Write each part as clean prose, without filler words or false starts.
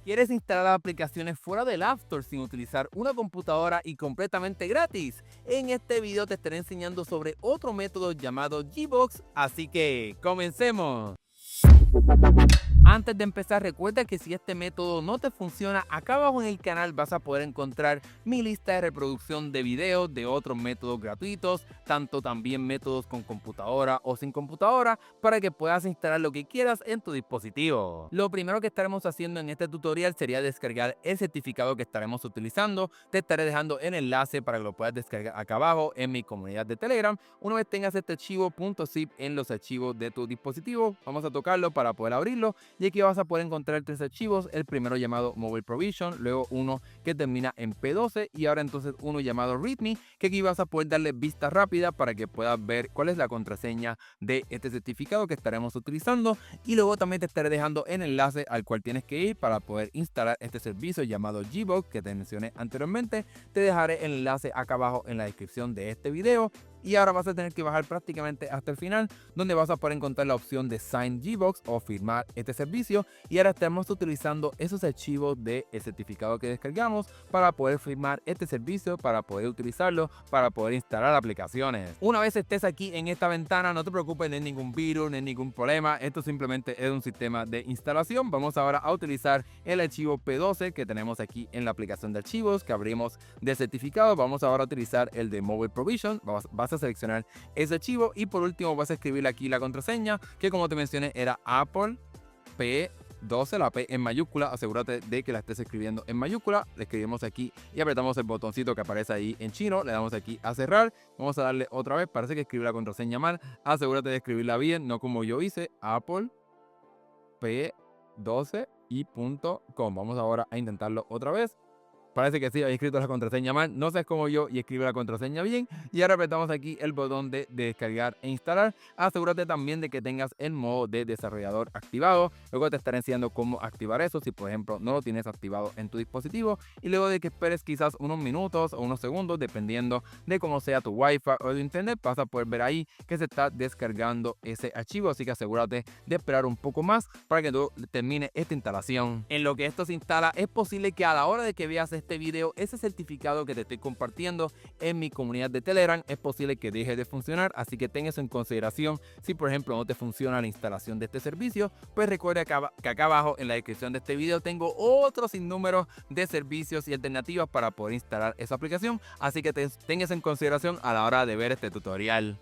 ¿Quieres instalar aplicaciones fuera del App Store sin utilizar una computadora y completamente gratis? En este video te estaré enseñando sobre otro método llamado Gbox, así que comencemos. Antes de empezar, recuerda que si este método no te funciona, acá abajo en el canal vas a poder encontrar mi lista de reproducción de videos de otros métodos gratuitos, tanto también métodos con computadora o sin computadora, para que puedas instalar lo que quieras en tu dispositivo. Lo primero que estaremos haciendo en este tutorial sería descargar el certificado que estaremos utilizando. Te estaré dejando el enlace para que lo puedas descargar acá abajo en mi comunidad de Telegram. Una vez tengas este archivo .zip en los archivos de tu dispositivo, vamos a tocarlo para poder abrirlo. Y aquí vas a poder encontrar tres archivos, el primero llamado Mobile Provision, luego uno que termina en P12 y ahora entonces uno llamado README, que aquí vas a poder darle vista rápida para que puedas ver cuál es la contraseña de este certificado que estaremos utilizando, y luego también te estaré dejando el enlace al cual tienes que ir para poder instalar este servicio llamado Gbox que te mencioné anteriormente. Te dejaré el enlace acá abajo en la descripción de este video. Y ahora vas a tener que bajar prácticamente hasta el final, donde vas a poder encontrar la opción de Sign Gbox o firmar este servicio. Y ahora estamos utilizando esos archivos del certificado que descargamos para poder firmar este servicio, para poder utilizarlo, para poder instalar aplicaciones. Una vez estés aquí en esta ventana, no te preocupes, no hay ningún virus, no hay ningún problema. Esto simplemente es un sistema de instalación. Vamos ahora a utilizar el archivo P12 que tenemos aquí en la aplicación de archivos que abrimos de certificado. Vamos ahora a utilizar el de Mobile Provision. Vas a seleccionar ese archivo y por último vas a escribir aquí la contraseña, que como te mencioné era Apple P12, la P en mayúscula. Asegúrate de que la estés escribiendo en mayúscula. Le escribimos aquí y apretamos el botoncito que aparece ahí en chino. Le damos aquí a cerrar. Vamos a darle otra vez. Parece que escribí la contraseña mal. Asegúrate de escribirla bien, no como yo hice. Apple P12 y .com. Vamos ahora a intentarlo otra vez. Parece que sí, había escrito la contraseña mal, no seas como yo y escribe la contraseña bien. Y ahora apretamos aquí el botón de descargar e instalar. Asegúrate también de que tengas el modo de desarrollador activado. Luego te estaré enseñando cómo activar eso si por ejemplo no lo tienes activado en tu dispositivo. Y luego de que esperes quizás unos minutos o unos segundos, dependiendo de cómo sea tu wifi o de internet, vas a poder ver ahí que se está descargando ese archivo. Así que asegúrate de esperar un poco más para que tú termine esta instalación. En lo que esto se instala, es posible que a la hora de que veas este video, ese certificado que te estoy compartiendo en mi comunidad de Telegram, es posible que deje de funcionar, así que ten eso en consideración. Si por ejemplo no te funciona la instalación de este servicio, pues recuerda que acá abajo en la descripción de este video tengo otro sinnúmero de servicios y alternativas para poder instalar esa aplicación, así que ten eso en consideración a la hora de ver este tutorial.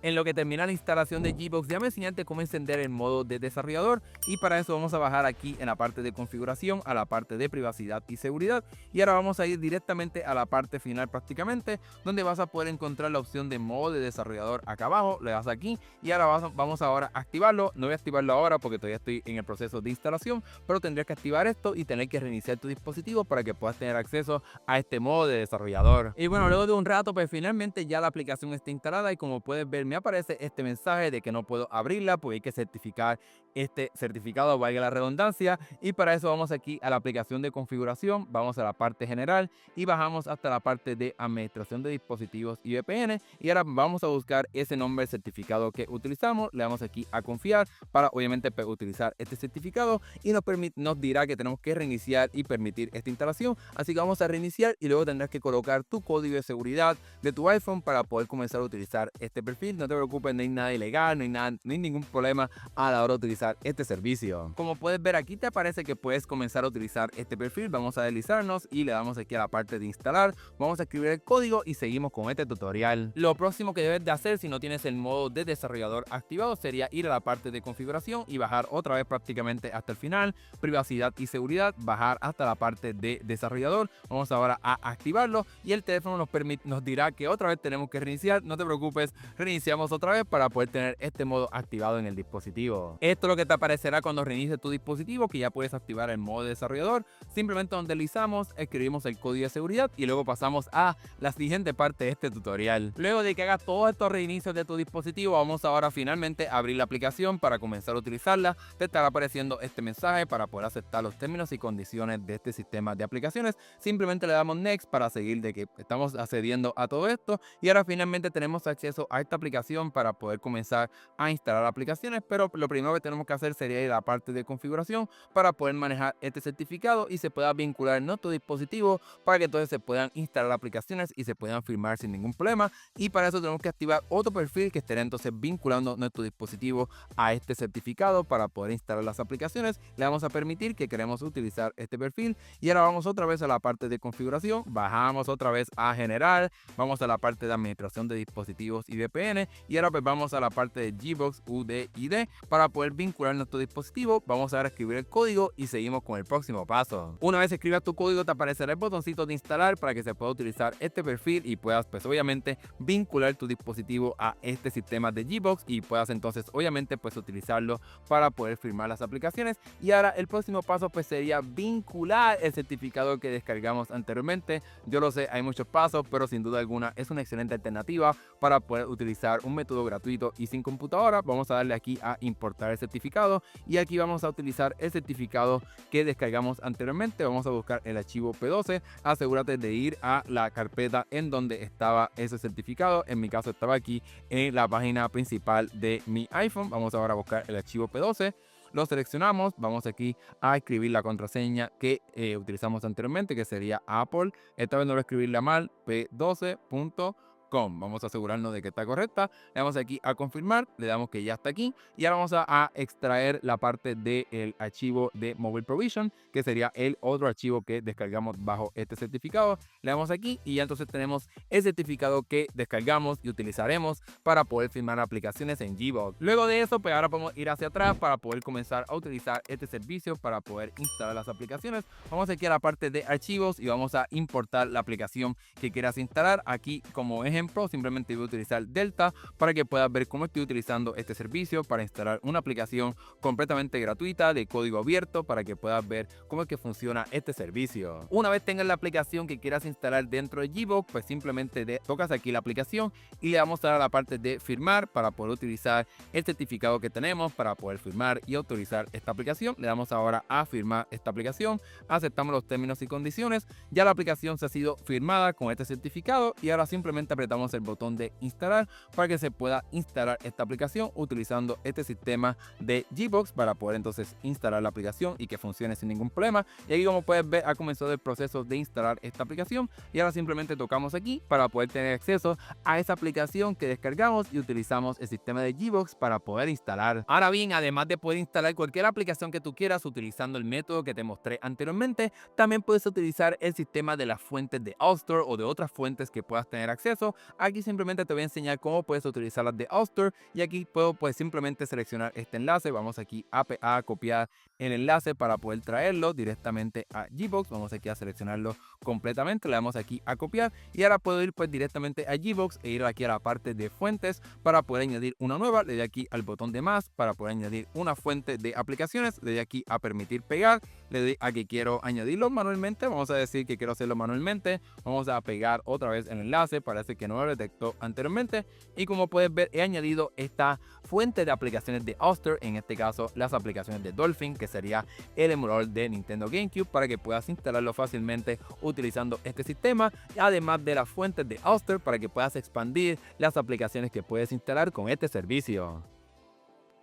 En lo que termina la instalación de Gbox, ya me enseñaste cómo encender el modo de desarrollador, y para eso vamos a bajar aquí en la parte de configuración a la parte de privacidad y seguridad, y ahora vamos a ir directamente a la parte final prácticamente, donde vas a poder encontrar la opción de modo de desarrollador acá abajo. Le das aquí y ahora vamos ahora a activarlo. No voy a activarlo ahora porque todavía estoy en el proceso de instalación, pero tendrías que activar esto y tener que reiniciar tu dispositivo para que puedas tener acceso a este modo de desarrollador. Y bueno, luego de un rato pues finalmente ya la aplicación está instalada, y como puedes ver me aparece este mensaje de que no puedo abrirla, pues hay que certificar este certificado, valga la redundancia. Y para eso vamos aquí a la aplicación de configuración, vamos a la parte general y bajamos hasta la parte de administración de dispositivos y VPN, y ahora vamos a buscar ese nombre certificado que utilizamos. Le damos aquí a confiar para obviamente utilizar este certificado, y nos dirá que tenemos que reiniciar y permitir esta instalación. Así que vamos a reiniciar y luego tendrás que colocar tu código de seguridad de tu iPhone para poder comenzar a utilizar este perfil. No te preocupes, no hay nada ilegal, no hay ningún problema a la hora de utilizar este servicio. Como puedes ver aquí te aparece que puedes comenzar a utilizar este perfil. Vamos a deslizarnos y le damos aquí a la parte de instalar. Vamos a escribir el código y seguimos con este tutorial. Lo próximo que debes de hacer si no tienes el modo de desarrollador activado sería ir a la parte de configuración y bajar otra vez prácticamente hasta el final, privacidad y seguridad, bajar hasta la parte de desarrollador. Vamos ahora a activarlo y el teléfono nos dirá que otra vez tenemos que reiniciar. No te preocupes, reiniciamos otra vez para poder tener este modo activado en el dispositivo. Esto es lo que te aparecerá cuando reinicies tu dispositivo, que ya puedes activar el modo de desarrollador. Simplemente donde deslizamos, escribimos el código de seguridad y luego pasamos a la siguiente parte de este tutorial. Luego de que hagas todos estos reinicios de tu dispositivo, vamos ahora finalmente a abrir la aplicación para comenzar a utilizarla. Te estará apareciendo este mensaje para poder aceptar los términos y condiciones de este sistema de aplicaciones. Simplemente le damos next para seguir de que estamos accediendo a todo esto, y ahora finalmente tenemos acceso a esta aplicación aplicación para poder comenzar a instalar aplicaciones, pero lo primero que tenemos que hacer sería ir a la parte de configuración para poder manejar este certificado y se pueda vincular en nuestro dispositivo para que entonces se puedan instalar aplicaciones y se puedan firmar sin ningún problema. Y para eso tenemos que activar otro perfil que estará entonces vinculando nuestro dispositivo a este certificado para poder instalar las aplicaciones. Le vamos a permitir que queremos utilizar este perfil y ahora vamos otra vez a la parte de configuración, bajamos otra vez a general, vamos a la parte de administración de dispositivos y VPN y ahora pues vamos a la parte de Gbox UDID para poder vincular nuestro dispositivo. Vamos a escribir el código y seguimos con el próximo paso. Una vez escribas tu código te aparecerá el botoncito de instalar para que se pueda utilizar este perfil y puedas pues obviamente vincular tu dispositivo a este sistema de Gbox y puedas entonces obviamente pues utilizarlo para poder firmar las aplicaciones. Y ahora el próximo paso pues sería vincular el certificado que descargamos anteriormente. Yo lo sé, hay muchos pasos, pero sin duda alguna es una excelente alternativa para poder utilizar un método gratuito y sin computadora. Vamos a darle aquí a importar el certificado y aquí vamos a utilizar el certificado que descargamos anteriormente. Vamos a buscar el archivo P12. Asegúrate de ir a la carpeta en donde estaba ese certificado. En mi caso estaba aquí en la página principal de mi iPhone. Vamos ahora a buscar el archivo P12. Lo seleccionamos, vamos aquí a escribir la contraseña que utilizamos anteriormente, que sería Apple. Esta vez no voy a escribirla mal, p12.com. Vamos a asegurarnos de que está correcta. Le damos aquí a confirmar, le damos que ya está aquí y ahora vamos a extraer la parte del archivo de Mobile Provision, que sería el otro archivo que descargamos bajo este certificado. Le damos aquí y ya entonces tenemos el certificado que descargamos y utilizaremos para poder firmar aplicaciones en Gbox. Luego de eso, pues ahora podemos ir hacia atrás para poder comenzar a utilizar este servicio para poder instalar las aplicaciones. Vamos aquí a la parte de archivos y vamos a importar la aplicación que quieras instalar. Aquí como ejemplo simplemente voy a utilizar Delta para que puedas ver cómo estoy utilizando este servicio para instalar una aplicación completamente gratuita de código abierto para que puedas ver cómo es que funciona este servicio. Una vez tengas la aplicación que quieras instalar dentro de Gbox, pues simplemente tocas aquí la aplicación y le vamos a dar a la parte de firmar para poder utilizar el certificado que tenemos para poder firmar y autorizar esta aplicación. Le damos ahora a firmar esta aplicación, aceptamos los términos y condiciones. Ya la aplicación se ha sido firmada con este certificado y ahora simplemente apretamos el botón de instalar para que se pueda instalar esta aplicación utilizando este sistema de Gbox para poder entonces instalar la aplicación y que funcione sin ningún problema. Y aquí, como puedes ver, ha comenzado el proceso de instalar esta aplicación y ahora simplemente tocamos aquí para poder tener acceso a esa aplicación que descargamos y utilizamos el sistema de Gbox para poder instalar. Ahora bien, además de poder instalar cualquier aplicación que tú quieras utilizando el método que te mostré anteriormente, también puedes utilizar el sistema de las fuentes de Austore o de otras fuentes que puedas tener acceso. Aquí simplemente te voy a enseñar cómo puedes utilizar las de Austore y aquí puedo pues simplemente seleccionar este enlace. Vamos aquí a copiar el enlace para poder traerlo directamente a Gbox. Vamos aquí a seleccionarlo completamente, le damos aquí a copiar y ahora puedo ir pues directamente a Gbox e ir aquí a la parte de fuentes para poder añadir una nueva. Le doy aquí al botón de más para poder añadir una fuente de aplicaciones. Le doy aquí a permitir pegar, le doy a que quiero añadirlo manualmente. Vamos a decir que quiero hacerlo manualmente. Vamos a pegar otra vez el enlace, parece que no lo detectó anteriormente y como puedes ver he añadido esta fuente de aplicaciones de Austore, en este caso las aplicaciones de Dolphin, que sería el emulador de Nintendo GameCube, para que puedas instalarlo fácilmente utilizando este sistema, además de las fuentes de Austore para que puedas expandir las aplicaciones que puedes instalar con este servicio.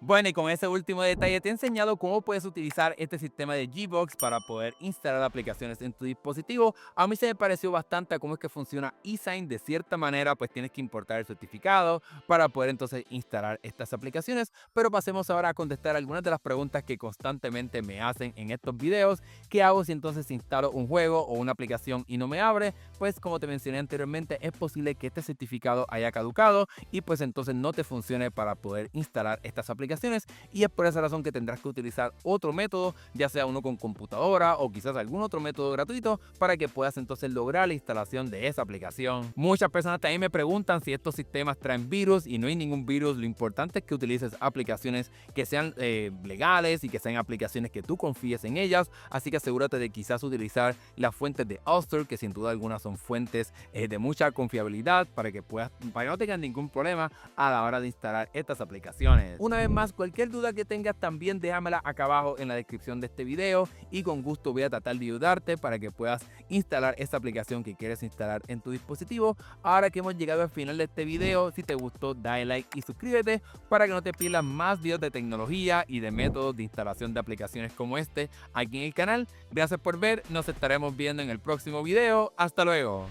Bueno, y con ese último detalle te he enseñado cómo puedes utilizar este sistema de Gbox para poder instalar aplicaciones en tu dispositivo. A mí se me pareció bastante a cómo es que funciona eSign. De cierta manera pues tienes que importar el certificado para poder entonces instalar estas aplicaciones, pero pasemos ahora a contestar algunas de las preguntas que constantemente me hacen en estos videos. ¿Qué hago si entonces instalo un juego o una aplicación y no me abre? Pues como te mencioné anteriormente, es posible que este certificado haya caducado y pues entonces no te funcione para poder instalar estas aplicaciones, y es por esa razón que tendrás que utilizar otro método, ya sea uno con computadora o quizás algún otro método gratuito para que puedas entonces lograr la instalación de esa aplicación. Muchas personas también me preguntan si estos sistemas traen virus y no hay ningún virus. Lo importante es que utilices aplicaciones que sean legales y que sean aplicaciones que tú confíes en ellas, así que asegúrate de quizás utilizar las fuentes de Austore, que sin duda alguna son fuentes de mucha confiabilidad para que no tengas ningún problema a la hora de instalar estas aplicaciones. Una vez más, Además, cualquier duda que tengas también déjamela acá abajo en la descripción de este video y con gusto voy a tratar de ayudarte para que puedas instalar esta aplicación que quieres instalar en tu dispositivo. Ahora que hemos llegado al final de este video, si te gustó dale like y suscríbete para que no te pierdas más videos de tecnología y de métodos de instalación de aplicaciones como este aquí en el canal. Gracias por ver, nos estaremos viendo en el próximo video. Hasta luego.